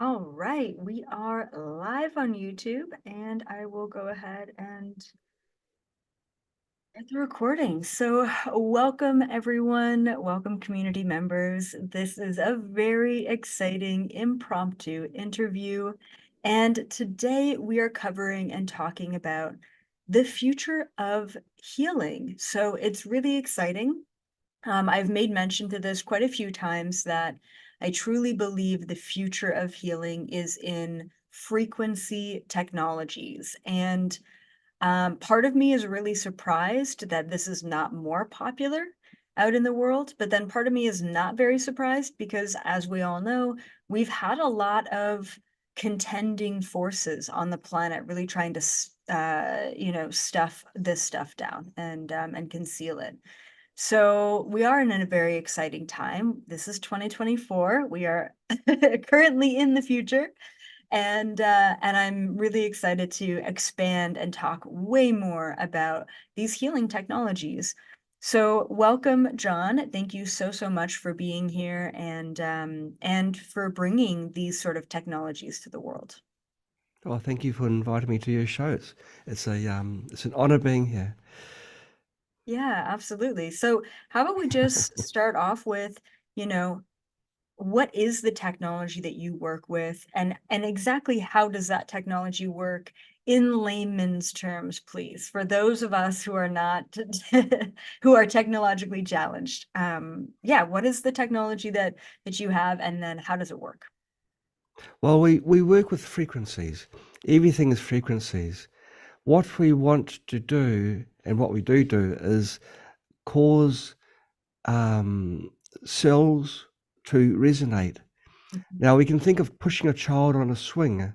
All right, we are live on YouTube, and I will go ahead and get the recording. So, welcome everyone, welcome community members. This is a very exciting impromptu interview, and today we are covering and talking about the future of healing. So, it's really exciting. I've made mention to this quite a few times that I truly believe the future of healing is in frequency technologies. And part of me is really surprised that this is not more popular out in the world. But then part of me is not very surprised because, as we all know, we've had a lot of contending forces on the planet really trying to, stuff this stuff down and conceal it. So we are in a very exciting time. This is 2024. We are currently in the future, and I'm really excited to expand and talk way more about these healing technologies. So welcome, John. Thank you so much for being here and for bringing these sort of technologies to the world. Well, thank you for inviting me to your show. It's an honor being here. Yeah, absolutely. So how about we just start off with, you know, what is the technology that you work with, and exactly how does that technology work in layman's terms, please, for those of us who are not who are technologically challenged. Yeah, what is the technology that you have, and then how does it work? Well, we work with frequencies. Everything is frequencies. What we want to do and what we do is cause um, cells to resonate. Mhm. Now, we can think of pushing a child on a swing.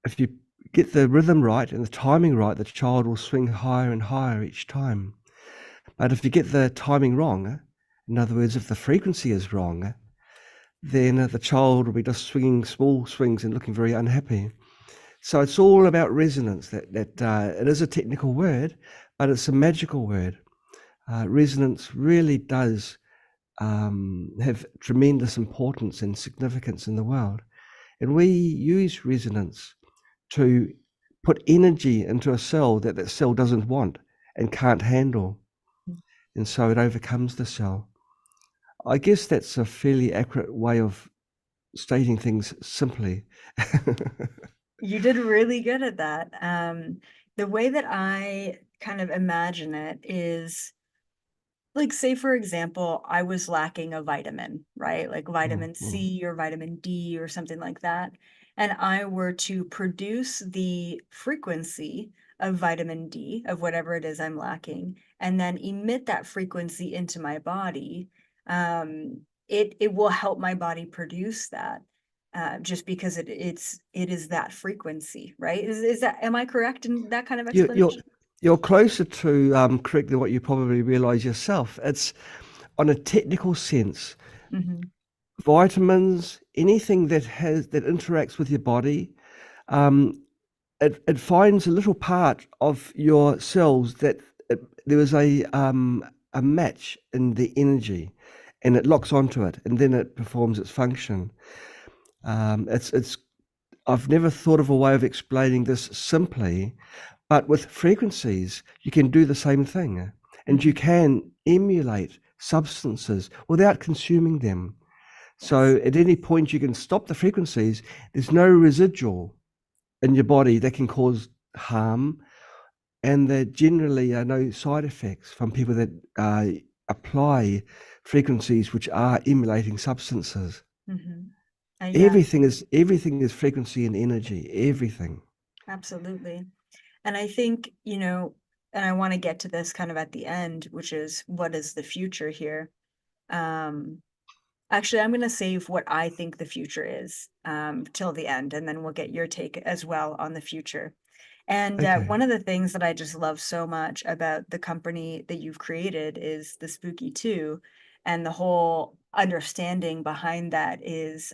If you get the rhythm right and the timing right, the child will swing higher and higher each time. But if you get the timing wrong, in other words, if the frequency is wrong, then the child will be just swinging small swings and looking very unhappy. So it's all about resonance. That it is a technical word, but it's a magical word. Resonance really does have tremendous importance and significance in the world, and we use resonance to put energy into a cell that cell doesn't want and can't handle, and so it overcomes the cell. I guess that's a fairly accurate way of stating things simply. You did really good at that. The way that I kind of imagine it is, like, say, for example, I was lacking a vitamin, right? Like Mm, vitamin mm. C or vitamin D or something like that. And I were to produce the frequency of vitamin D, of whatever it is I'm lacking, and then emit that frequency into my body. It will help my body produce that, just because it is that frequency, right? Is that, am I correct in that kind of You, you're explanation? you're closer to correct than what you probably realise yourself. It's on a technical sense. Hmm. Vitamins, anything that interacts with your body, um, it finds a little part of your cells that there is a match in the energy, and it locks onto it, and then it performs its function. It's I've never thought of a way of explaining this simply, but with frequencies, you can do the same thing, and you Hmm. can emulate substances without consuming them. Yes. So at any point, you can stop the frequencies. There's no residual in your body that can cause harm, and there generally are no side effects from people that apply frequencies which are emulating substances. Hmm. Yeah. Everything is frequency and energy. Everything. Absolutely. And I think, and I want to get to this kind of at the end, which is what is the future here? Um, Actually, I'm going to save what I think the future is, till the end, and then we'll get your take as well on the future. And Okay. one of the things that I just love so much about the company that you've created is the Spooky 2, and the whole understanding behind that is,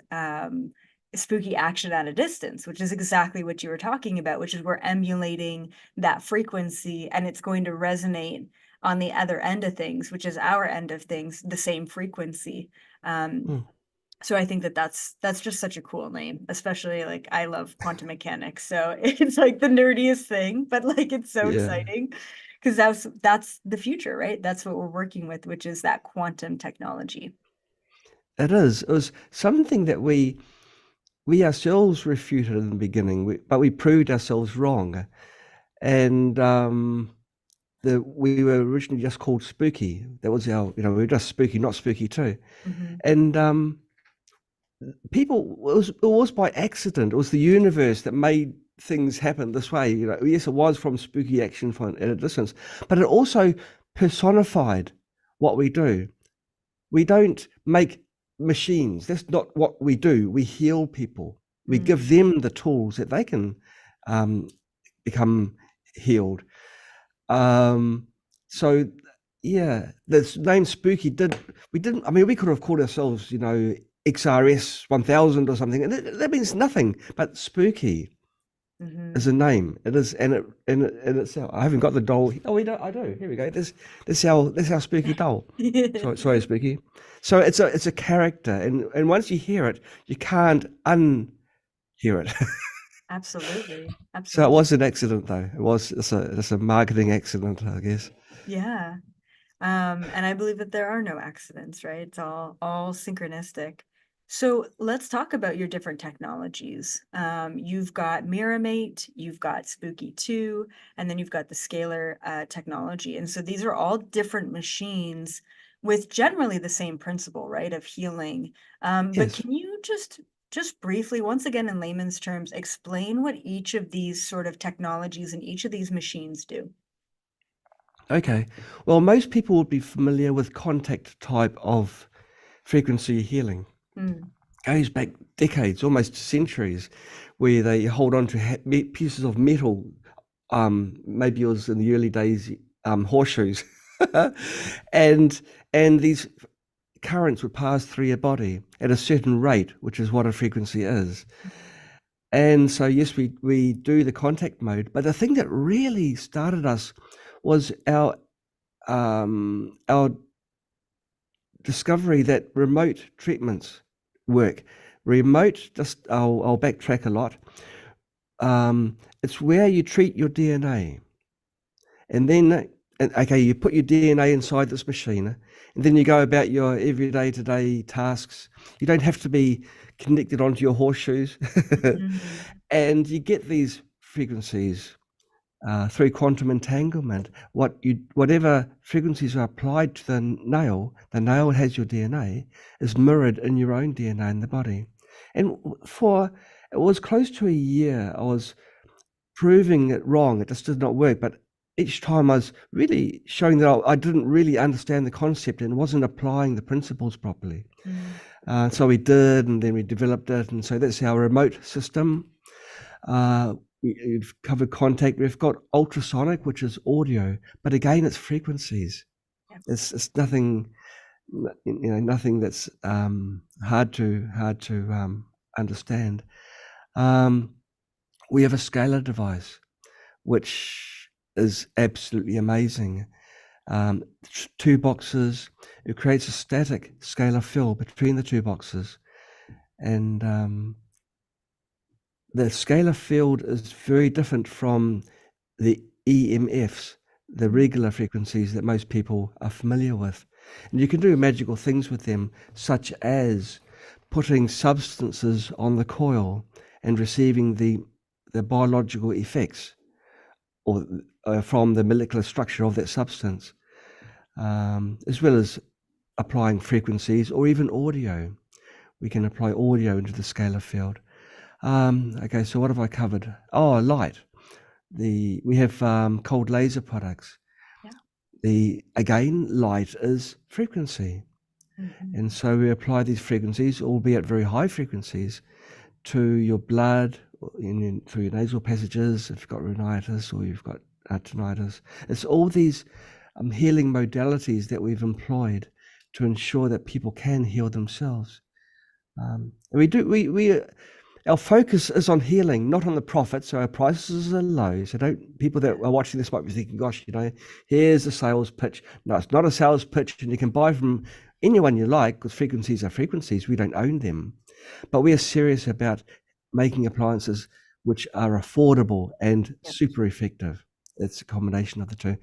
spooky action at a distance, which is exactly what you were talking about, which is we're emulating that frequency, and it's going to resonate on the other end of things, which is our end of things, the same frequency. Um, Hmm. So I think that that's just such a cool name, especially like I love quantum mechanics. So it's like the nerdiest thing, but like it's so Yeah, exciting because that's the future, right? That's what we're working with, which is that quantum technology. it is. It was something that we ourselves refuted in the beginning, but we proved ourselves wrong. And we were originally just called Spooky. That was our, we were just Spooky, not Spooky 2. Hmm. And it was by accident. It was the universe that made things happen this way. Yes, it was from spooky action from at a distance, but it also personified what we do. We don't make machines. That's not what we do. We heal people. We give Mm. them the tools that they can um, become healed. Um, so yeah, this name Spooky we didn't. I mean, we could have called ourselves, XRS 1000 or something, and that means nothing. But Spooky is a Hmm. name. It is, and it in itself. I haven't got the doll. Oh, we don't. I do. Here we go. This our Spooky doll. Sorry, Spooky. So it's a character, and once you hear it, you can't unhear it. Absolutely. So it Absolutely. was an accident, though. It's a marketing accident, I guess. Yeah. And I believe that there are no accidents, right? It's all synchronistic. So let's talk about your different technologies. You've got Miramate, you've got Spooky 2, and then you've got the Scalar technology. And so these are all different machines with generally the same principle, right, of healing. But Yes. can you just briefly, once again in layman's terms, explain what each of these sort of technologies and each of these machines do? Okay. Well, most people would be familiar with contact type of frequency healing. Mm, Goes back decades, almost centuries, where they hold on to pieces of metal. Maybe it was in the early days, horseshoes, and and these currents would pass through your body at a certain rate, which is what a frequency is. And so, yes, we do the contact mode, but the thing that really started us was our discovery that remote treatments work. Remote, just I'll backtrack a lot. It's where you treat your DNA, and then okay, you put your DNA inside this machine, and then you go about your everyday to day tasks. You don't have to be connected onto your horseshoes, mhm, and you get these frequencies through quantum entanglement. Whatever frequencies are applied to the nail has your DNA, is mirrored in your own DNA in the body. And it was close to a year, I was proving it wrong. It just did not work. But each time I was really showing that I didn't really understand the concept and wasn't applying the principles properly. mm. So we did, and then we developed it. And so that's our remote system. Uh, we've covered contact. We've got ultrasonic, which is audio, but again, it's frequencies. Yeah. It's nothing, nothing that's hard to understand. Um, we have a scalar device, which is absolutely amazing. Two boxes. It creates a static scalar field between the two boxes, and the scalar field is very different from the EMFs, the Mm, regular frequencies that most people are familiar with. And you can do magical things with them, such as putting substances on the coil and receiving the biological effects or from the molecular structure of that substance, as well as applying frequencies or even audio. We can apply audio into the scalar field. Okay, so what have I covered? Oh, light. We have cold laser products. yeah. Light is frequency, Mhm. and so we apply these frequencies, albeit very high frequencies, to your blood through your nasal passages. If you've got rhinitis or you've got tinnitus, it's all these healing modalities that we've employed to ensure that people can heal themselves. And we our focus is on healing, not on the profit. So our prices are low. So don't people that are watching this might be thinking, "Gosh, here's a sales pitch." No, it's not a sales pitch, and you can buy from anyone you like, because frequencies are frequencies. We don't own them. But we are serious about making appliances which are affordable and Yep. super effective. It's a combination of the two.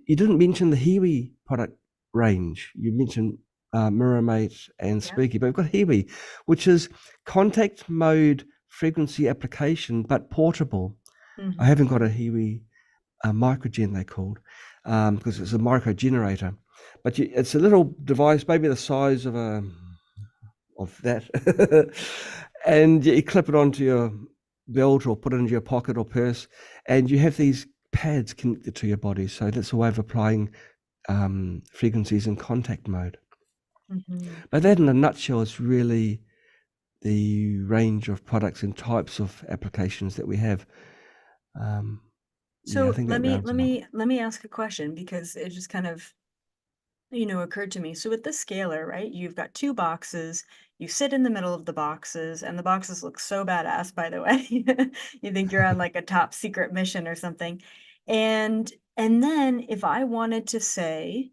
You didn't mention the Hiwi product range. You mentioned Miramate and Yep. Spooky, but we've got Hiwi, which is contact mode frequency application, but portable. I Mm-hmm. haven't got a Hiwi microgen, they're called, because it's a micro generator. But it's a little device, maybe the size of that, and you clip it onto your belt or put it into your pocket or purse, and you have these pads connected to your body. So that's a way of applying frequencies in contact mode. Mm-hmm. But that, in a nutshell, is really the range of products and types of applications that we have. Yeah, I So think let that me rounds let it off. me let me ask a question because it just kind of, occurred to me. So with the scalar, right, you've got two boxes, you sit in the middle of the boxes, and the boxes look so badass, by the way. You think you're on like a top secret mission or something. And then if I wanted to say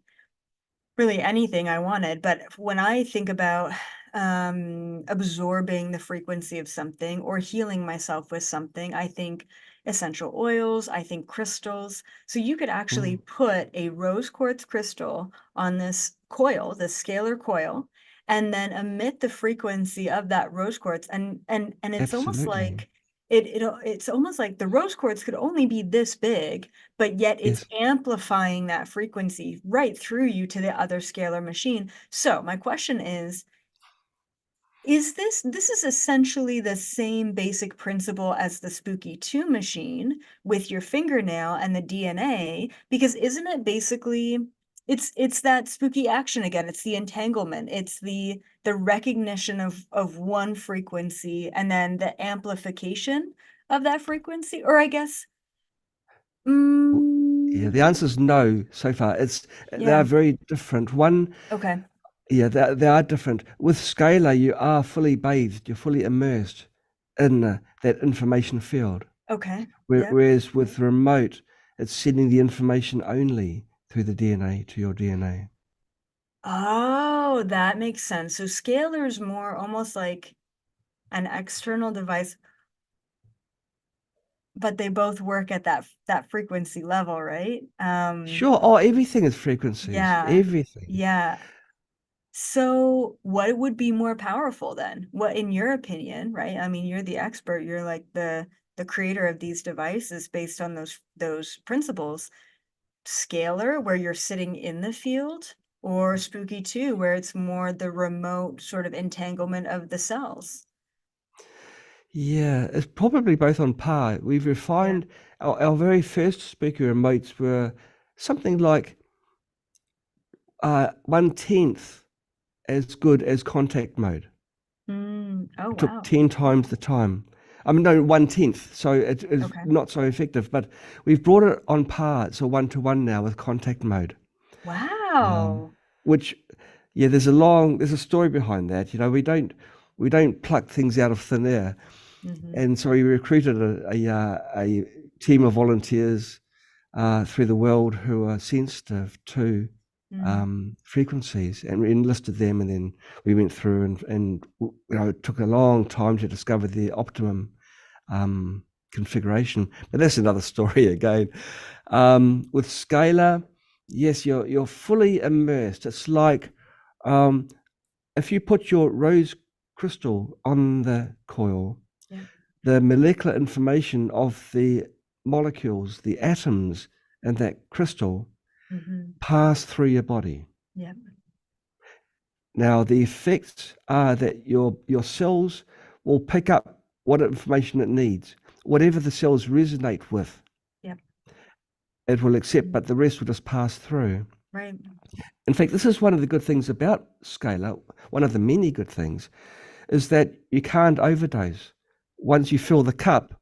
really anything I wanted, but when I think about absorbing the frequency of something or healing myself with something, I think essential oils, I think crystals. So you could actually Mm, put a rose quartz crystal on this coil, this scalar coil, and then emit the frequency of that rose quartz. And it's almost absolutely. like it's almost like the rose quartz could only be this big, but yet it's Yes. amplifying that frequency right through you to the other scalar machine. So my question is this is essentially the same basic principle as the Spooky 2 machine with your fingernail and the DNA, because isn't it basically it's that spooky action again. It's the entanglement. It's the recognition of one frequency and then the amplification of that frequency. Or I guess, Yeah, the mm, answer is no so far. They are yeah. very different. One, Okay. yeah, they are different. With Scalar, you are fully bathed, you're fully immersed in that information field. Okay. Yep. Whereas with remote, it's sending the information only through the DNA to your DNA. Oh, that makes sense. So scalar is more almost like an external device, but they both work at that frequency level, right? Sure. Oh, everything is frequencies. Yeah. Everything. Yeah. So what would be more powerful then? What, in your opinion, right? I mean, you're the expert. You're like the creator of these devices based on those principles. Scalar, where you're sitting in the field, or Spooky 2, where it's more the remote sort of entanglement of the cells. Yeah, it's probably both on par. We've Yeah. refined our very first speaker remotes were something like 1/10 as good as contact mode. Oh, It took wow. 10 times the time. I mean, no, 1/10. So it is Okay. not so effective, but we've brought it on par. It's a 1-to-1 now with contact mode. Um, Wow. which, yeah, there's a story behind that. We don't pluck things out of thin air. Mm-hmm. And so we recruited a team of volunteers through the world who are sensitive to Mm. frequencies, and we enlisted them, and then we went through and it took a long time to discover the optimum configuration. But that's another story again. With Scalar, yes, you're fully immersed. It's like if you put your rose crystal on the coil, Yep. the molecular information of the molecules, the atoms in that crystal Mm-hmm. pass through your body. Yep. Now, the effects are that your cells will pick up what information it needs. Whatever the cells resonate with, Yep. it will accept, Mm. but the rest will just pass through. Right. In fact, this is one of the good things about Scalar. One of the many good things is that you can't overdose. Once you fill the cup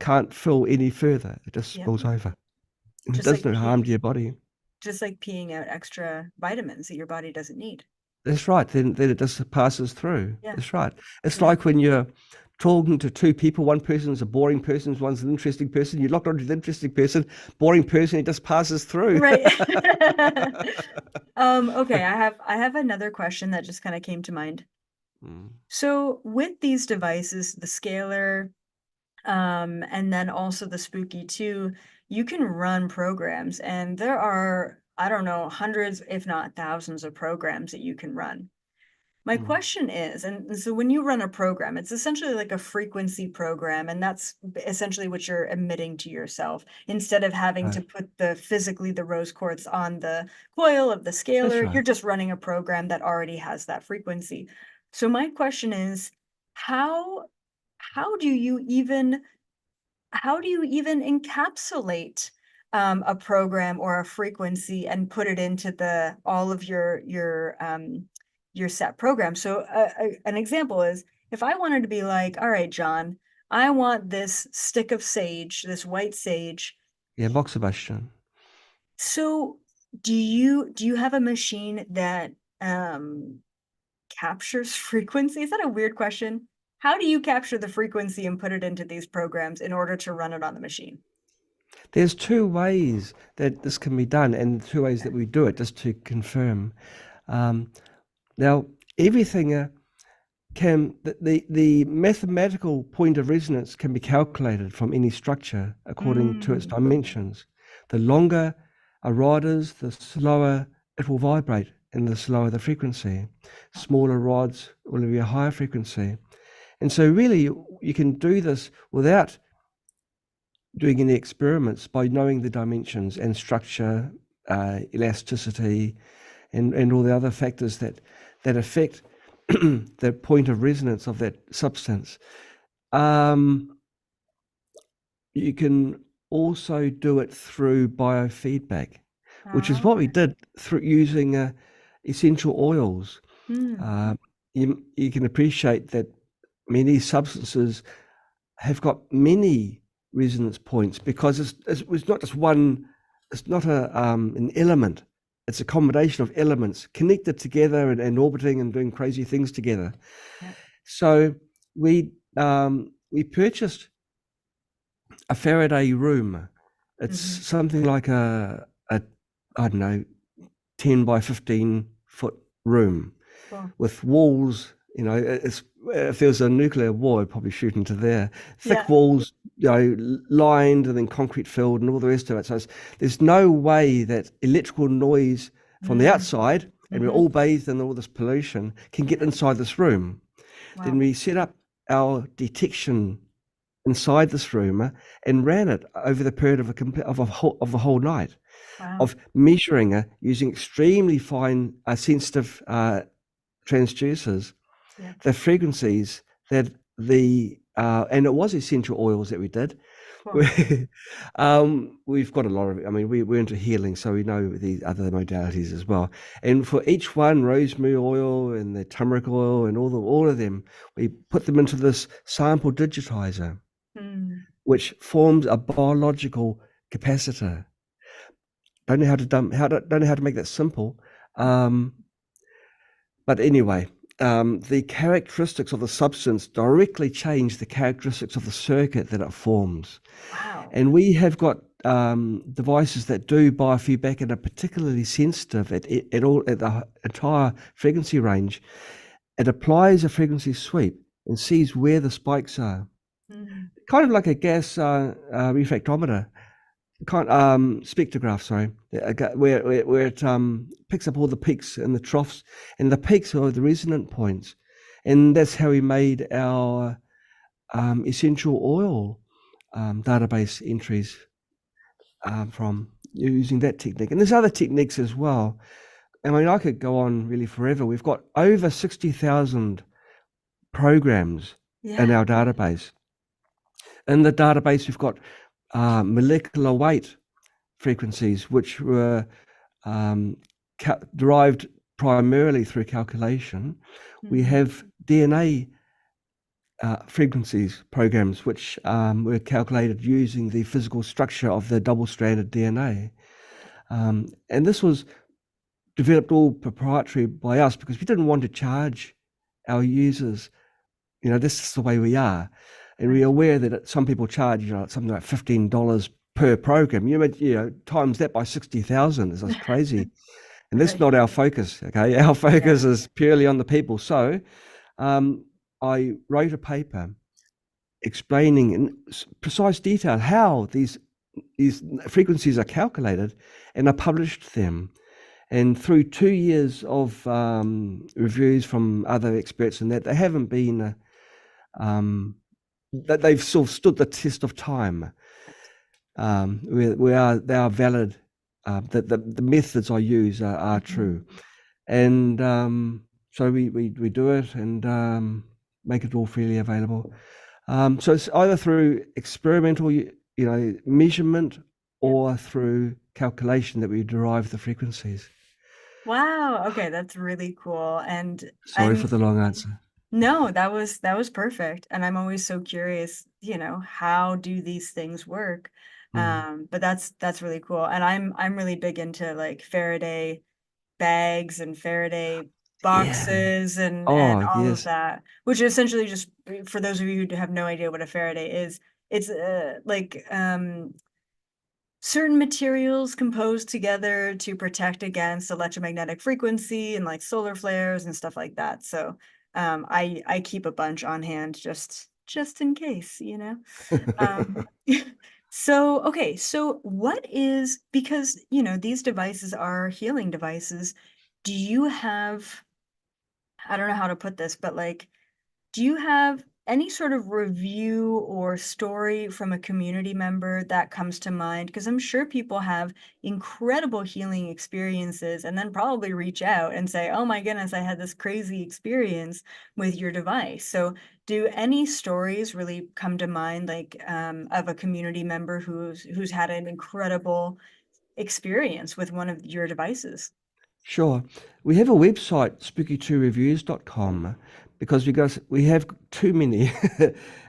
can't fill any further. It just Yep. spills over. And it Just does like no harm to your body. peeing out extra vitamins that your body doesn't need. That's right. Then it just passes through. Yeah. That's right. It's Yeah. like when you're talking to two people. One person's a boring person, one's an interesting person. You locked onto the interesting person, boring person, he just passes through. Right. Okay, I have another question that just kind of came to mind. Mm, So with these devices, the Scalar, and then also the Spooky 2, you can run programs, and there are, I don't know, hundreds, if not thousands of programs that you can run. My mm, question is, and so when you run a program, it's essentially like a frequency program, and that's essentially what you're emitting to yourself instead of having to right. put the rose quartz on the coil of the That's scalar. right. You're just running a program that already has that frequency. So my question is, how how do you even how do you even encapsulate a program or a frequency and put it into the all of your set program? So an example is if I wanted to be like, all right, John, I want this stick of sage, this white sage. Yeah, Moxibustion. So do you have a machine that um, captures frequency? Is that a weird question? How do you capture the frequency and put it into these programs in order to run it on the machine? There's two ways that this can be done, and two ways that we do it, just to confirm. Um, Now, everything the mathematical point of resonance can be calculated from any structure according to its Mm, dimensions. The longer a rod is, the slower it will vibrate, and the slower the frequency. Smaller rods will be a higher frequency. And so, really, you can do this without doing any experiments by knowing the dimensions and structure, elasticity, and all the other factors that affect the point of resonance of that substance. Um, you can also do it through biofeedback, which is what we okay. did through using essential oils. Mm, Uh, you can appreciate that many substances have got many resonance points because it's not just one, it's not an element, it's a combination of elements connected together and orbiting and doing crazy things together. yeah. So we purchased a Faraday room. It's Mhm. something like a I don't know, 10 by 15-foot room Cool. with walls. It's if there was a nuclear war, I'd probably shoot into there. Thick Yeah. walls, lined and then concrete filled and all the rest of it. So there's no way that electrical noise from the Mm, outside, and we're mhm. all bathed in all this pollution, can get Yeah. inside this room. Then Wow. we set up our detection inside this room and ran it over the period of the whole night Wow. of measuring using extremely fine sensitive transducers Yeah. the frequencies that and it was essential oils that we did. Cool. We've got a lot of, I mean, we're into healing, so we know the other modalities as well. And for each one, rosemary oil and the turmeric oil and all of them, we put them into this sample digitizer, Mm, which forms a biological capacitor. Don't know how to don't know how to make that simple. Um, But anyway, the characteristics of the substance directly change the characteristics of the circuit that it forms. wow. And we have got devices that do biofeedback and are particularly sensitive at the entire frequency range. It applies a frequency sweep and sees where the spikes are, Mm, kind of like a gas refractometer spectrograph, sorry, where it picks up all the peaks and the troughs, and the peaks are the resonant points, and that's how we made our essential oil database entries from using that technique. And there's other techniques as well. I mean, I could go on really forever. We've got over 60,000 programs in yeah. our database. In the database, we've got molecular weight frequencies, which were um, derived primarily through calculation. We Mhm. have DNA frequencies programs, which were calculated using the physical structure of the double-stranded DNA. And this was developed all proprietary by us because we didn't want to charge our users this is the way we are. And we're Right. aware that some people charge, something like $15 per program. Times that by 60,000 is just crazy. And that's Right. not our focus, okay? Our Yeah. focus is purely on the people. So I wrote a paper explaining in precise detail how these frequencies are calculated, and I published them. And through 2 years of reviews from other experts and that, they haven't been that they've sort of stood the test of time. They are valid. The methods I use are Mhm. true, and so we do it and make it all freely available. So it's either through experimental, measurement, Yep. or through calculation that we derive the frequencies. Wow. Okay, that's really cool. And Sorry for I'm the long answer. no, that was perfect. And I'm always so curious, how do these things work? Mm. But that's really cool. And I'm really big into like Faraday bags and Faraday Yeah. boxes and Oh, all of yes. that, which is essentially just for those of you who have no idea what a Faraday is, it's like certain materials composed together to protect against electromagnetic frequency and like solar flares and stuff like that. So I keep a bunch on hand just in case. Um, so okay, so what is because these devices are healing devices. Do you have I don't know how to put this, but like do you have any sort of review or story from a community member that comes to mind? Because I'm sure people have incredible healing experiences and then probably reach out and say, oh my goodness, I had this crazy experience with your device. So, do any stories really come to mind, like of a community member who's had an incredible experience with one of your devices? Sure. We have a website, spooky2reviews.com, because we have too many,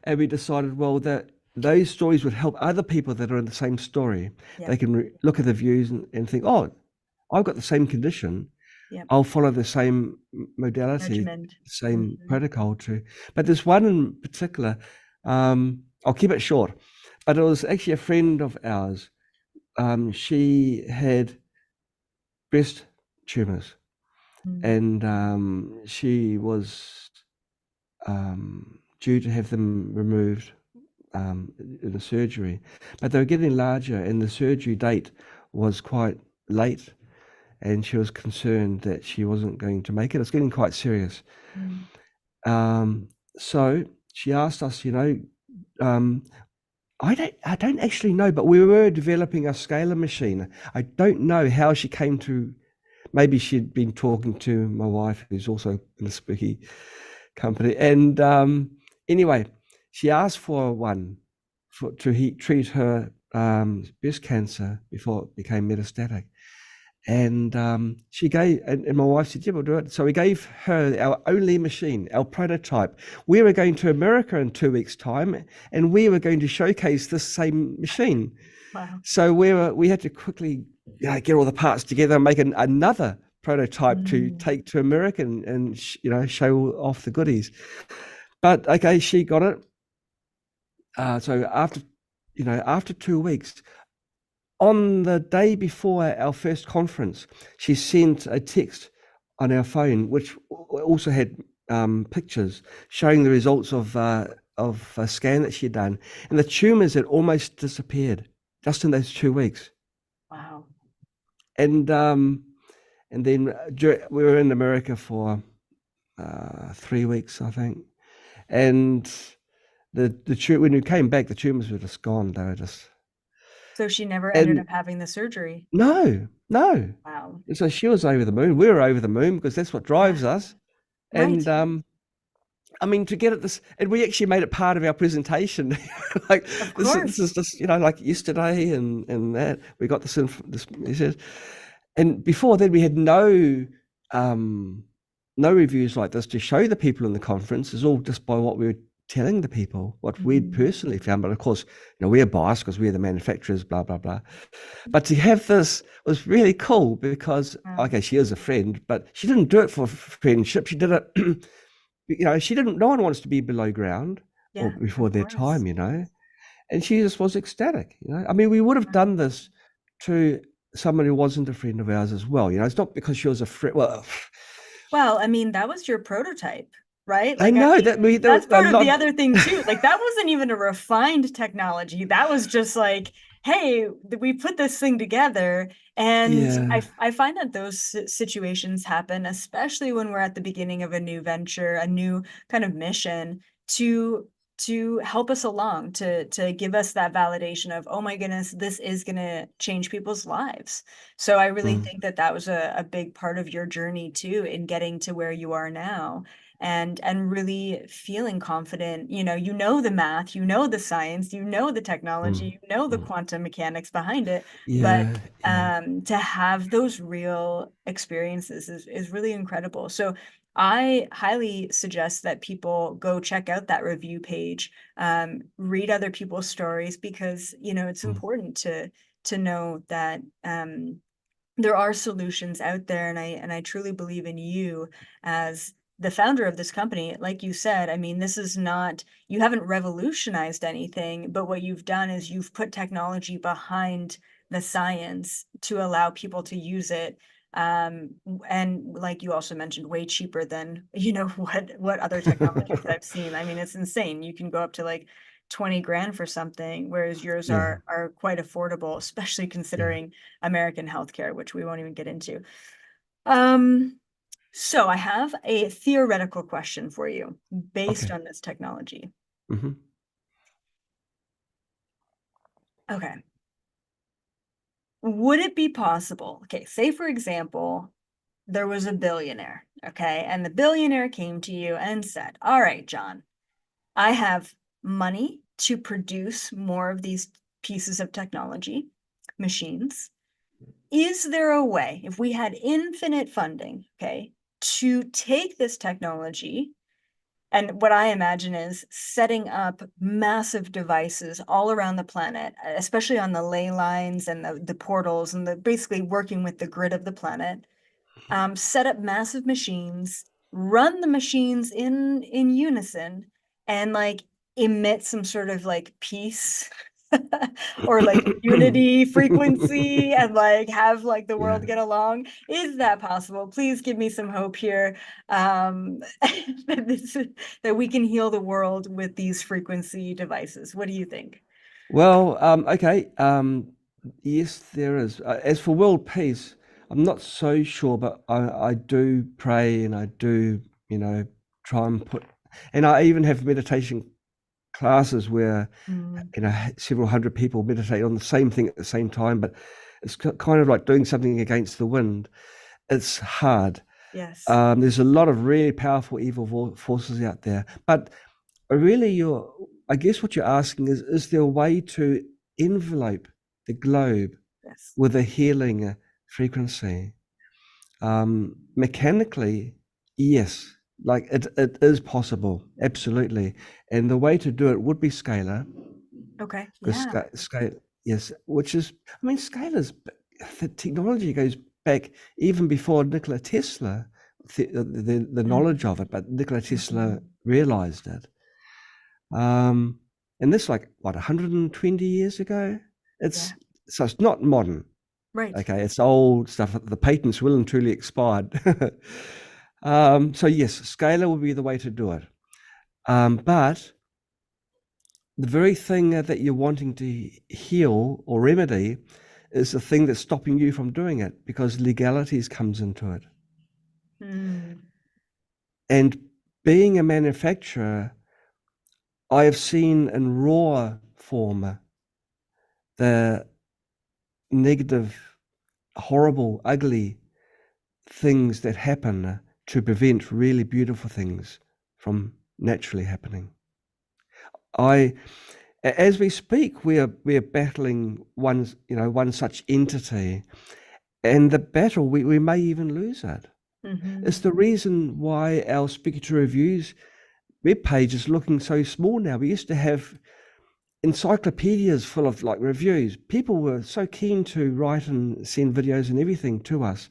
and we decided, well, that those stories would help other people that are in the same story. Yep, They can look at the views and think, oh, I've got the same condition. yep. I'll follow the same modality, Regiment. same Hmm. protocol too. But there's one in particular. I'll keep it short, but it was actually a friend of ours. She had breast tumors, and she was due to have them removed in the surgery, but they were getting larger, and the surgery date was quite late, and she was concerned that she wasn't going to make it. It's getting quite serious. Mm. So she asked us, um, I don't actually know, but we were developing a scalar machine. I don't know how she came to. Maybe she'd been talking to my wife, who's also in the spooky company. And anyway, she asked for one treat her breast cancer before it became metastatic. And and my wife said, yeah, we'll do it. So we gave her our only machine, our prototype. We were going to America in 2 weeks' time, and we were going to showcase this same machine. Wow. So we had to quickly get all the parts together and make another prototype to Mm. take to America and show off the goodies. But okay, she got it. So after 2 weeks, on the day before our first conference, she sent a text on our phone, which also had pictures showing the results of a scan that she'd done, and the tumors had almost disappeared just in those 2 weeks. Wow. And then we were in America for 3 weeks, I think, and when we came back, the tumors were just gone. They were just So she never ended and up having the surgery. no, no. Wow. And so she was over the moon. We were over the moon because that's what Yeah. drives us. Right. And I mean, to get at this, and we actually made it part of our presentation. Like Of this course. is just like yesterday, and that we got this message. And before then, we had um, no reviews like this to show the people in the conference. It's all just by what we were telling the people, what we'd Mhm. personally found. But of course, we're biased because we're the manufacturers, blah, blah, blah. But to have this was really cool because, Wow. okay, she is a friend, but she didn't do it for friendship. She did it no one wants to be below ground or Yeah, before of their course. time, and she just was ecstatic. I mean, we would have done this to someone who wasn't a friend of ours as well. It's not because she was a friend. Well, Well, I mean, that was your prototype, right? I Like, I know that mean, there that's was a part of the lot. other thing too. Like, that wasn't even a refined technology. That was just like, hey, we put this thing together. And Yeah. I find that those situations happen, especially when we're at the beginning of a new venture, a new kind of mission to help us along, to give us that validation of, oh my goodness, this is going to change people's lives. So I really Mm, think that that was a big part of your journey too, in getting to where you are now, and really feeling confident. You know the math, you know the science, you know the mm, technology, you know the mm. quantum mechanics behind it, but Yeah, yeah. to have those real experiences is really incredible. So I highly suggest that people go check out that review page, read other people's stories, because it's Mm, important to know that there are solutions out there, and I truly believe in you as the founder of this company. Like you said, I mean, this is not, you haven't revolutionized anything, but what you've done is you've put technology behind the science to allow people to use it. And like you also mentioned, way cheaper than what other technologies I've seen. I mean, it's insane. You can go up to like 20 grand for something, whereas yours yeah, are quite affordable, especially yeah. considering American healthcare, which we won't even get into. Um, so I have a theoretical question for you based Okay. on this technology. Hmm. Okay. Would it be possible? Okay, say for example, there was a billionaire, okay, and the billionaire came to you and said, all right, John, I have money to produce more of these pieces of technology, machines. Is there a way, if we had infinite funding, okay, to take this technology, and what I imagine is setting up massive devices all around the planet, especially on the ley lines and the portals, and basically working with the grid of the planet, set up massive machines, run the machines in unison, and like emit some sort of like peace or like unity frequency, and like have like the Yeah. world get along. Is that possible? Please give me some hope here. That that we can heal the world with these frequency devices. What do you think? Well, okay. Yes, there is. As for world peace, I'm not so sure, but I do pray and I do, you know, try and and I even have meditation classes where, Mm, several hundred people meditate on the same thing at the same time, but it's kind of like doing something against the wind. It's hard. yes. There's a lot of really powerful evil forces out there, but really, I guess what you're asking is there a way to envelope the globe Yes. with a healing frequency? Mechanically, yes, like it is possible, absolutely. And the way to do it would be scalar, Okay. because Yeah. scale, yes, which is, I mean, the technology goes back even before Nikola Tesla, the knowledge of it, but Nikola Tesla Mhm. realized it. Um, and this like what 120 years ago. Yeah. It's so it's not modern. Right. Okay, it's old stuff. The patent's well and truly expired. So yes, scalar will be the way to do it. But the very thing that you're wanting to heal or remedy is the thing that's stopping you from doing it, because legalities comes into it. Mm. And being a manufacturer, I have seen in raw form the negative, horrible, ugly things that happen to prevent really beautiful things from naturally happening. I, as we speak, we are battling one such entity, and the battle we may even lose it. It's Mhm. the reason why our Speaker to Reviews webpage is looking so small now. We used to have encyclopedias full of like reviews. People were so keen to write and send videos and everything to us.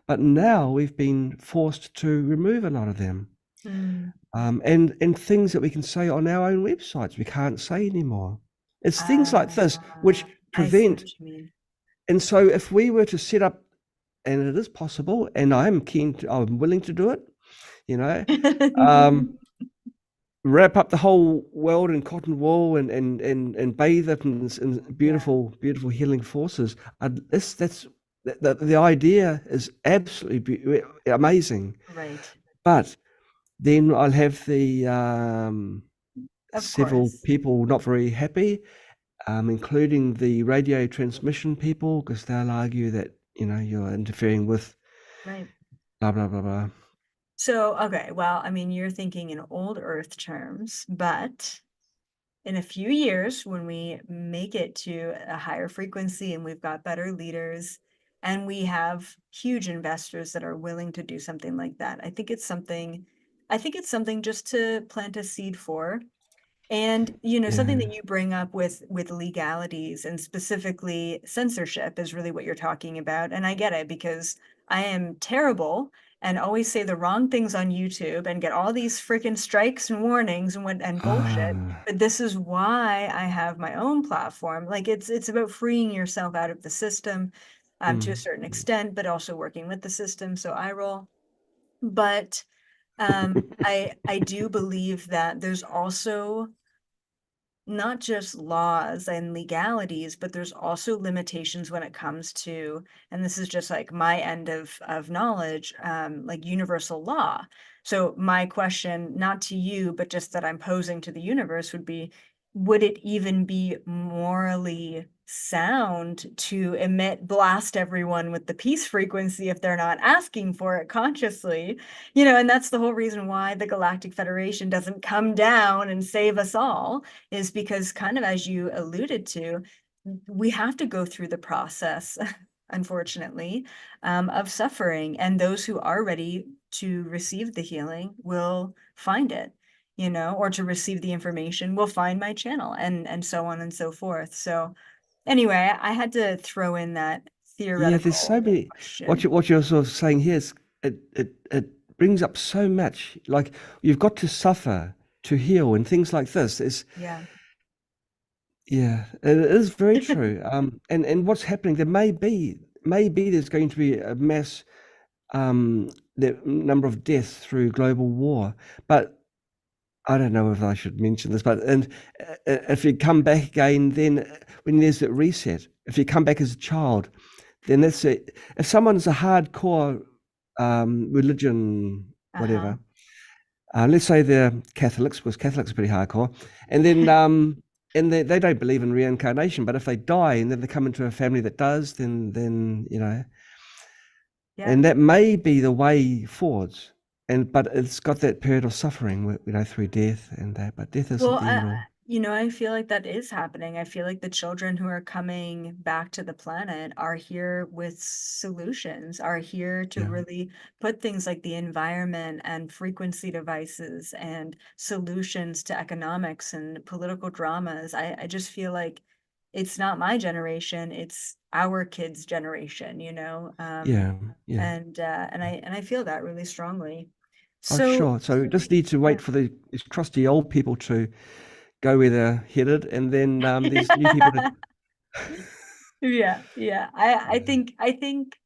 But now we've been forced to remove a lot of them. Mm. and things that we can say on our own websites we can't say anymore. It's things like this which I see prevent. what you mean. And so if we were to set up, and it is possible, and I'm willing to do it, you know, um, wrap up the whole world in cotton wool and bathe it in Yeah, beautiful healing forces. That's the idea is absolutely amazing. right. But then I'll have the Of several course. people not very happy, including the radio transmission people, because they'll argue that you're interfering with Right. blah blah blah blah. So, okay, well, I mean, you're thinking in old Earth terms, but in a few years, when we make it to a higher frequency and we've got better leaders and we have huge investors that are willing to do something like that, I think it's something just to plant a seed for. And, something that Yeah. you bring up with legalities and specifically censorship is really what you're talking about. And I get it because I am terrible and always say the wrong things on YouTube and get all these freaking strikes and warnings and bullshit. Ah. But this is why I have my own platform. Like it's about freeing yourself out of the system, to a Mm. certain extent, but also working with the system. So I roll. But I do believe that there's also not just laws and legalities, but there's also limitations when it comes to, and this is just like my end of knowledge, like universal law. So my question, not to you, but just that I'm posing to the universe would be, would it even be morally sound to blast everyone with the peace frequency if they're not asking for it consciously? And that's the whole reason why the Galactic Federation doesn't come down and save us all, is because, kind of as you alluded to, we have to go through the process, unfortunately, of suffering. And those who are ready to receive the healing will find it, or to receive the information will find my channel, and so on and so forth. So anyway, I had to throw in that Yeah, there's theoretical so many. question. What you're sort of saying here is it brings up so much. Like you've got to suffer to heal, and things like this is. Yeah. Yeah, it is very true. And what's happening? Maybe there's going to be a mass the number of deaths through global war, but I don't know if I should mention this. But if you come back again, then when there's that reset, if you come back as a child, then that's it. If someone's a hardcore religion, Uh-huh. whatever, let's say they're Catholics, because Catholics are pretty hardcore, and then and they don't believe in reincarnation. But if they die and then they come into a family that does, then Yeah. and that may be the way forwards. But it's got that period of suffering, through death and that. But death Well, isn't the end all. I feel like that is happening. I feel like the children who are coming back to the planet are here with solutions, are here to Yeah, really put things like the environment and frequency devices and solutions to economics and political dramas. I just feel like it's not my generation, it's our kids' generation. yeah, yeah. And I feel that really strongly. Oh, So, sure. So we just need to yeah. wait for these trusty old people to go where they're headed, and then there's new people to. Yeah, yeah. I Yeah. think I think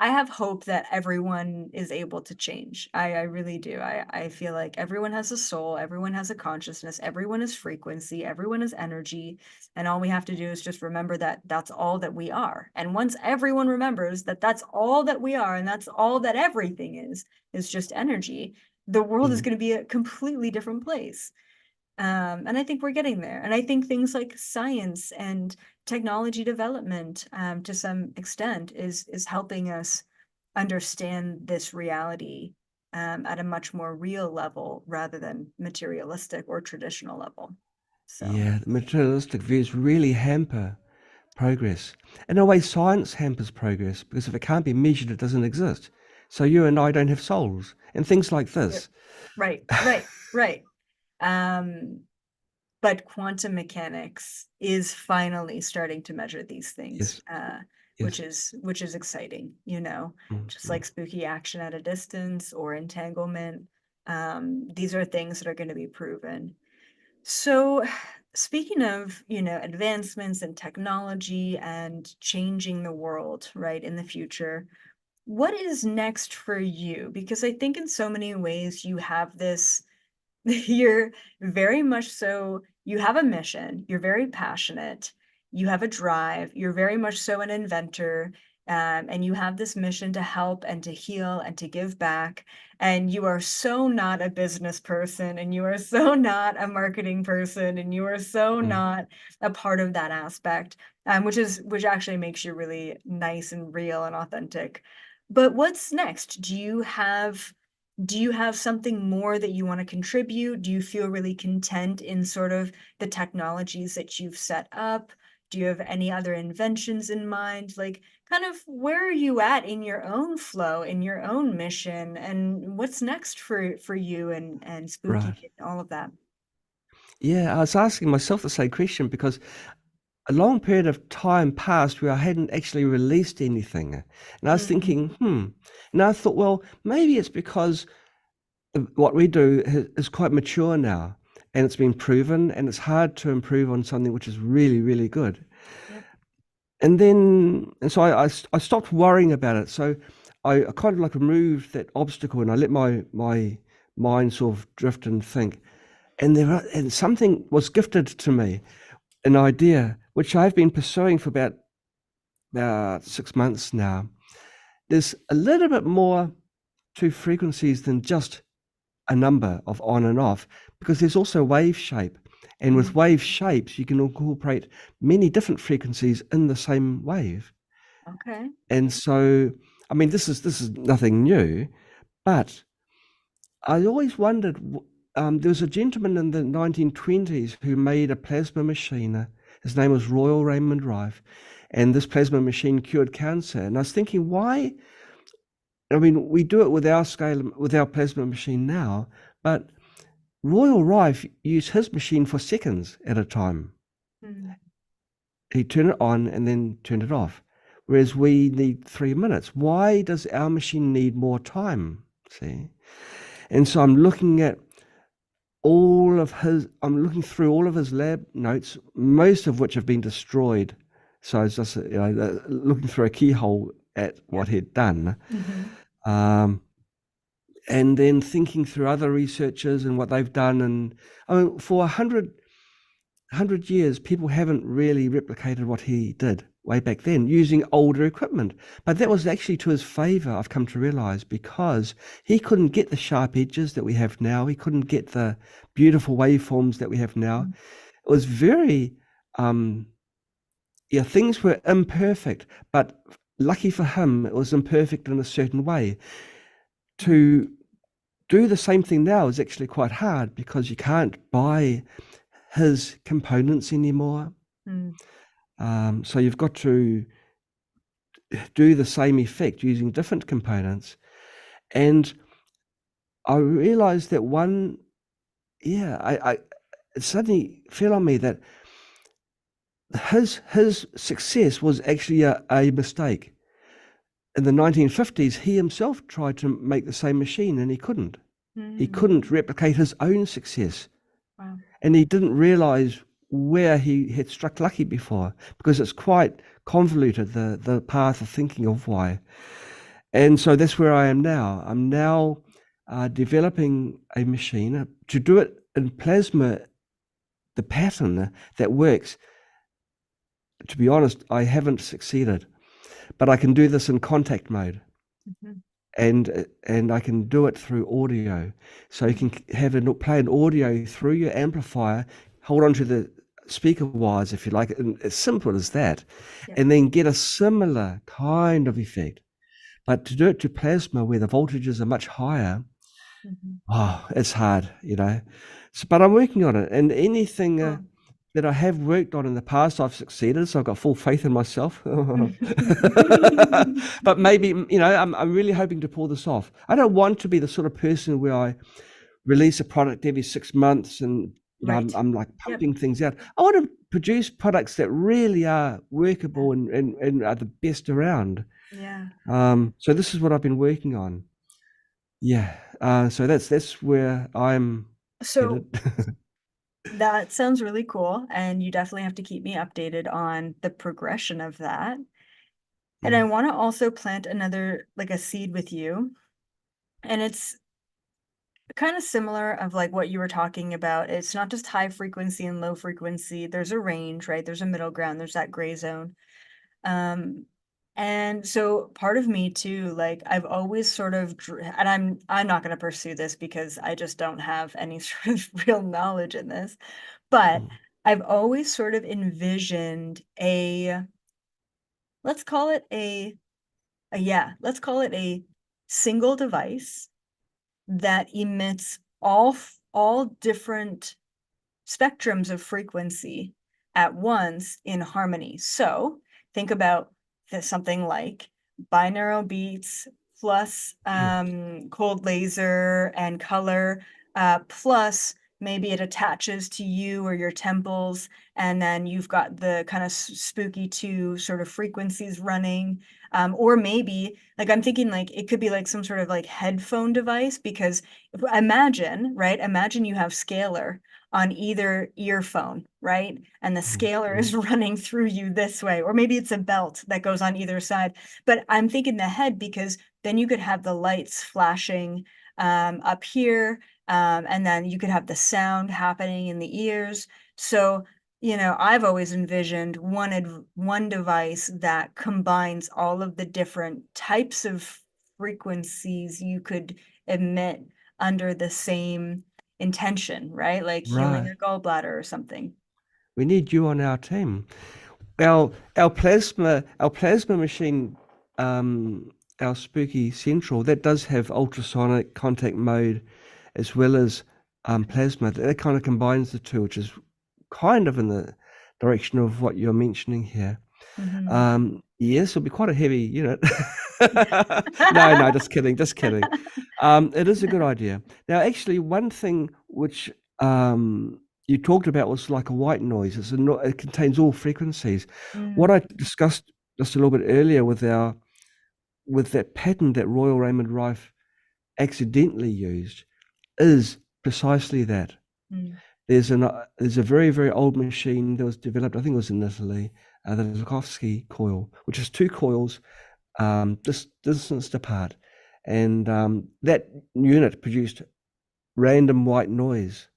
I have hope that everyone is able to change. I really do. I feel like everyone has a soul, everyone has a consciousness, everyone is frequency, everyone is energy, and all we have to do is just remember that that's all that we are. And once everyone remembers that that's all that we are and that's all that everything is just energy, the world is Mm. going to be a completely different place. And I think we're getting there. And I think things like science and technology development, to some extent, is helping us understand this reality, at a much more real level rather than materialistic or traditional level. So, Yeah, the materialistic views really hamper progress. In a way, science hampers progress because if it can't be measured, it doesn't exist. So you and I don't have souls, and things like yep. this. Right, right, right. Um, but quantum mechanics is finally starting to measure these things, Yes, which yes. is exciting, Mm, just mm. like spooky action at a distance or entanglement. These are things that are going to be proven. So, speaking of, advancements in technology and changing the world, right, in the future, what is next for you? Because I think in so many ways you have this you're very much so you have a mission, you're very passionate, you have a drive, you're very much so an inventor, and you have this mission to help and to heal and to give back. And you are so not a business person, and you are so not a marketing person, and you are so Mm. not a part of that aspect, which actually makes you really nice and real and authentic. But what's next? Do you have something more that you want to contribute? Do you feel really content in sort of the technologies that you've set up? Do you have any other inventions in mind? Like, kind of where are you at in your own flow, in your own mission, and what's next for you and Spooky Right. and all of that? Yeah, I was asking myself the same question because a long period of time passed where I hadn't actually released anything. And I was Mm, thinking, And I thought, well, maybe it's because what we do is quite mature now and it's been proven and it's hard to improve on something which is really, really good. yep. And so I stopped worrying about it. So I kind of like removed that obstacle and I let my mind sort of drift and think. And something was gifted to me, an idea which I've been pursuing for about 6 months now. There's a little bit more to frequencies than just a number of on and off, because there's also wave shape. And with Mm, wave shapes, you can incorporate many different frequencies in the same wave. okay. And so, I mean, this is nothing new, but I always wondered. There was a gentleman in the 1920s who made a plasma machine. His name was Royal Raymond Rife, and this plasma machine cured cancer. And I was thinking, why? I mean, we do it with our scale, with our plasma machine now, but Royal Rife used his machine for seconds at a time. Mm, He'd turn it on and then turn it off, whereas we need 3 minutes. Why does our machine need more time? See? And so I'm looking through all of his lab notes, most of which have been destroyed. So I was just looking through a keyhole at yeah. what he'd done. Hmm. Um, and then thinking through other researchers and what they've done. And I mean, for 100 years, people haven't really replicated what he did way back then using older equipment. But that was actually to his favor, I've come to realize, because he couldn't get the sharp edges that we have now. He couldn't get the beautiful waveforms that we have now. It was very, things were imperfect, but lucky for him, it was imperfect in a certain way. To do the same thing now is actually quite hard because you can't buy his components anymore. Mm, So you've got to do the same effect using different components. And I realized that it suddenly fell on me that his success was actually a mistake. In the 1950s, he himself tried to make the same machine and he couldn't. He mm, couldn't replicate his own success. wow. And he didn't realize where he had struck lucky before, because it's quite convoluted, the path of thinking of why. And so that's where I am now. I'm now developing a machine to do it in plasma, the pattern that works. To be honest, I haven't succeeded, but I can do this in contact mode. Mhm, And I can do it through audio. So you can play an audio through your amplifier, hold on to the speaker wires if you like, and as simple as that, yep. and then get a similar kind of effect. But to do it to plasma where the voltages are much higher, Mhm. it's hard. So, but I'm working on it, and anything Cool. that I have worked on in the past, I've succeeded. So I've got full faith in myself. But maybe, I'm really hoping to pull this off. I don't want to be the sort of person where I release a product every 6 months and Right. I'm like Yep. pumping things out. I want to produce products that really are Yeah. workable and are the best around. Yeah. So this is what I've been working on. Yeah. So that's where I'm So headed. that sounds really cool, and you definitely have to keep me updated on the progression of that. And I Yeah. want to also plant another, like a seed with you. And it's kind of similar of like what you were talking about. It's not just high frequency and low frequency. There's a range, right? There's a middle ground. There's that gray zone. Um, and so part of me too, like I've always sort of, and I'm not going to pursue this because I just don't have any sort of real knowledge in this, but Mm. I've always sort of envisioned let's call it let's call it a single device that emits all different spectrums of frequency at once in harmony. So think about something like binaural beats plus Mm. cold laser and color, plus maybe it attaches to you or your temples, and then you've got the kind of spooky two sort of frequencies running. Or maybe like I'm thinking like it could be like some sort of like headphone device, because imagine, right? Imagine you have Scalar on either earphone, right? And the Mm. scalar is Mm. running through you this way, or maybe it's a belt that goes on either side. But I'm thinking the head, because then you could have the lights flashing up here, and then you could have the sound happening in the ears. So, I've always envisioned one device that combines all of the different types of frequencies you could emit under the same intention, right? Like healing Right. a gallbladder or something. We need you on our team. Our plasma machine, our spooky central, that does have ultrasonic contact mode as well as plasma. That kind of combines the two, which is kind of in the direction of what you're mentioning here. Mm-hmm. Yes, it'll be quite a heavy unit. No, no, just kidding, just kidding. It is a good idea. Now, actually, one thing which you talked about was like a white noise. It contains all frequencies. What Mm, I discussed just a little bit earlier with that pattern that Royal Raymond Rife accidentally used is precisely that. mm, There's a very, very old machine that was developed, I think it was in Italy, the Zukovsky coil, which is two coils distanced apart, and that unit produced random white noise,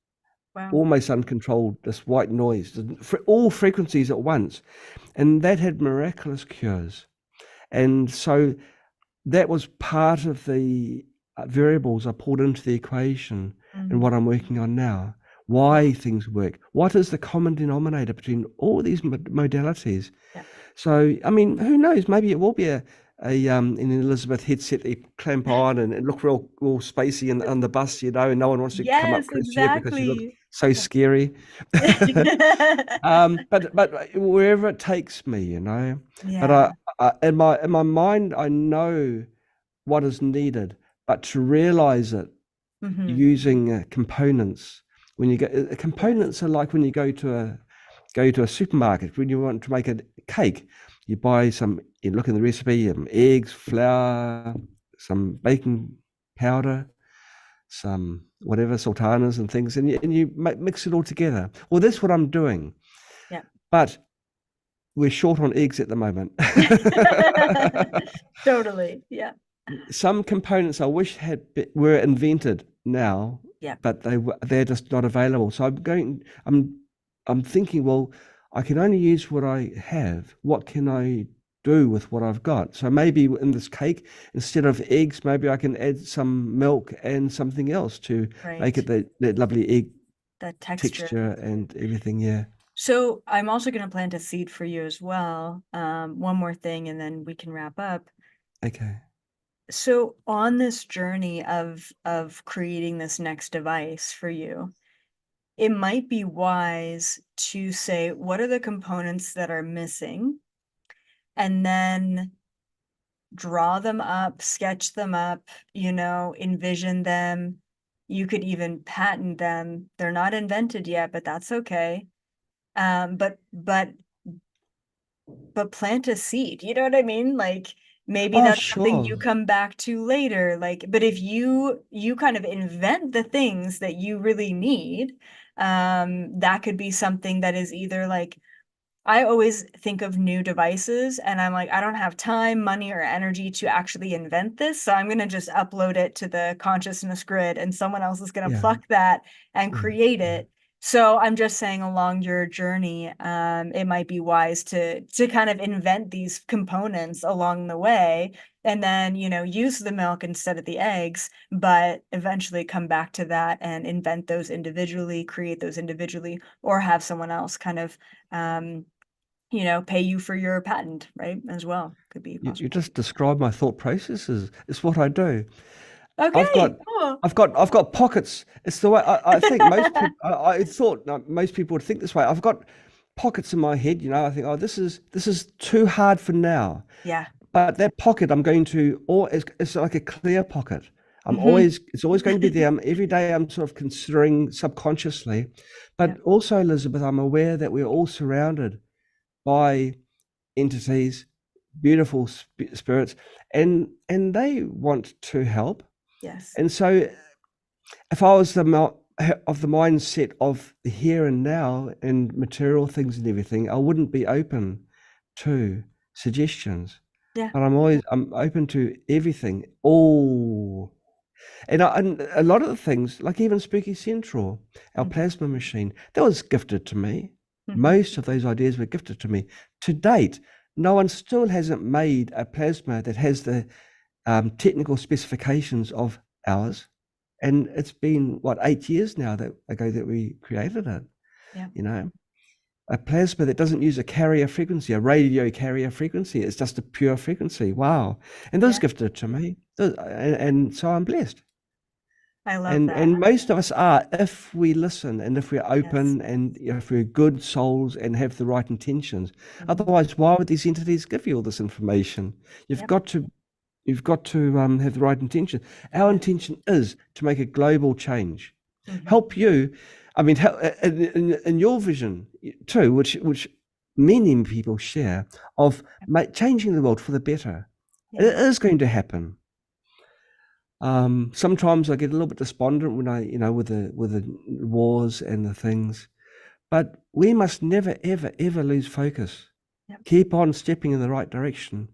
wow. almost uncontrolled. This white noise, all frequencies at once, and that had miraculous cures. And so that was part of the variables I pulled into the equation and Mm, what I'm working on now. wow. Why things work? What is the common denominator between all these modalities? Yeah. So, I mean, who knows? Maybe it will be an Elizabeth headset that you clamp on and look real spacey on the bus, and no one wants to come up Yes, close to you because you look exactly. so Yeah. scary. But wherever it takes me, But Yeah. in my mind, I know what is needed, but to realize it Hmm. using components. When you go, Yes. components are like when you go to a supermarket when you want to make a cake. You buy you look in the recipe, eggs, flour, some baking powder, some whatever sultanas and things, and you mix it all together. Well, that's what I'm doing, Yeah. but we're short on eggs at the moment. Totally. Yeah. Some components I wish were invented now, Yeah. but they're just not available. So I'm thinking, well, I can only use what I have. What can I do with what I've got? So maybe in this cake, instead of eggs, maybe I can add some milk and something else to make Right. it that lovely egg That texture. texture and everything. Yeah. So I'm also going to plant a seed for you as well. One more thing, and then we can wrap up. Okay. So on this journey of creating this next device for you, it might be wise to say, what are the components that are missing? And then draw them up, sketch them up, envision them. You could even patent them. They're not invented yet, but that's okay. But plant a seed. You know what I mean? Like maybe Oh, that's something you sure. come back to later. Like, but if you kind of invent the things that you really need, that could be something that is either like, I always think of new devices and I'm like, I don't have time, money, or energy to actually invent this. So I'm going to just upload it to the consciousness grid and someone else is going to Yeah, pluck that and yeah. create Yeah. it. So I'm just saying along your journey, it might be wise to kind of invent these components along the way and then, use the milk instead of the eggs, but eventually come back to that and invent those individually, create those individually, or have someone else kind of pay you for your patent, right? As well, could be You possible. just described my thought processes. It's what I do. I've got Okay, cool. I've got pockets. It's the way I think most people. I thought most people would think this way. I've got pockets in my head. I think, oh, this is too hard for now. Yeah. But that pocket, I'm going to, or it's like a clear pocket. Hmm. It's always going to be there. Every day I'm sort of considering subconsciously, Yeah. but also, Elizabeth, I'm aware that we're all surrounded by entities, beautiful spirits, and they want to help. Yes. And so, if I was of the mindset of the here and now and material things and everything, I wouldn't be open to suggestions. Yeah. But I'm open to everything, all. And a lot of the things, like even Spooky Central, our Hmm. plasma machine, that was gifted to me. Hmm. Most of those ideas were gifted to me. To date, no one still hasn't made a plasma that has the technical specifications of ours. And it's been, what, 8 years now that we created it, Yeah. you know? A plasma that doesn't use a carrier frequency, a radio carrier frequency. It's just a pure frequency. Wow. And those Yeah. gifted to me. And so I'm blessed. I love And that. and most of us are, if we listen and if we're Yes. open and if we're good souls and have the right intentions. Hmm. Otherwise, why would these entities give you all this information? You've Yep. got to you've got to have the right intention. Our Yeah. intention is to make a global change, Hmm. help you. I mean, in your vision too, which many people share, of changing the world for the better. It Yeah. is going to happen. Sometimes I get a little bit despondent when with the wars and the things, but we must never, ever, ever lose focus. Yep. Keep on stepping in the right direction,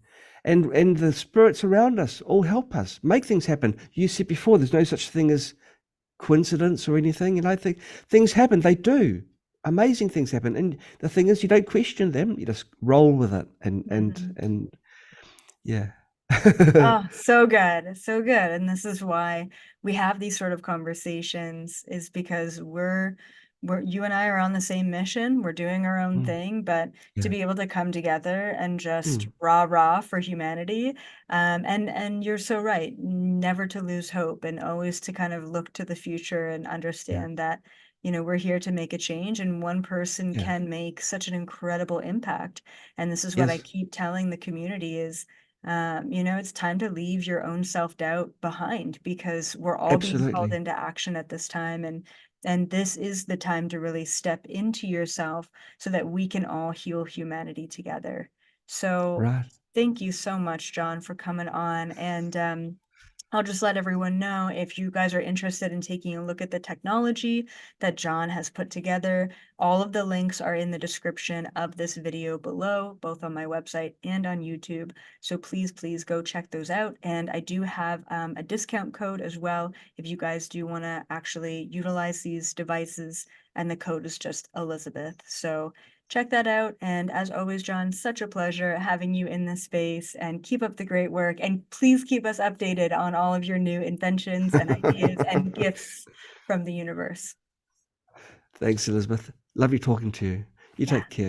and the spirits around us all help us make things happen. You said before, there's no such thing as coincidence or anything. Things happen. They do. Amazing things happen, and the thing is, you don't question them. You just roll with it, Hmm. and yeah. Oh, so good. So good. And this is why we have these sort of conversations, is because you and I are on the same mission. We're doing our own Mm, thing, but to yeah. be able to come together and just Mm, rah for humanity. And you're so right. Never to lose hope and always to kind of look to the future and yeah. understand that, we're here to make a change and one person Yeah. can make such an incredible impact. And this is what I Yes. keep telling the community is it's time to leave your own self-doubt behind because we're all being called Absolutely. into action at this time and this is the time to really step into yourself so that we can all heal humanity together. So Right. thank you so much, John, for coming on and I'll just let everyone know if you guys are interested in taking a look at the technology that John has put together. All of the links are in the description of this video below, both on my website and on YouTube. So please go check those out. And I do have a discount code as well if you guys do want to actually utilize these devices. And the code is just Elizabeth. So check that out. And as always, John, such a pleasure having you in this space and keep up the great work. And please keep us updated on all of your new inventions and ideas and gifts from the universe. Thanks, Elizabeth. Lovely talking to you. You Yeah. take care.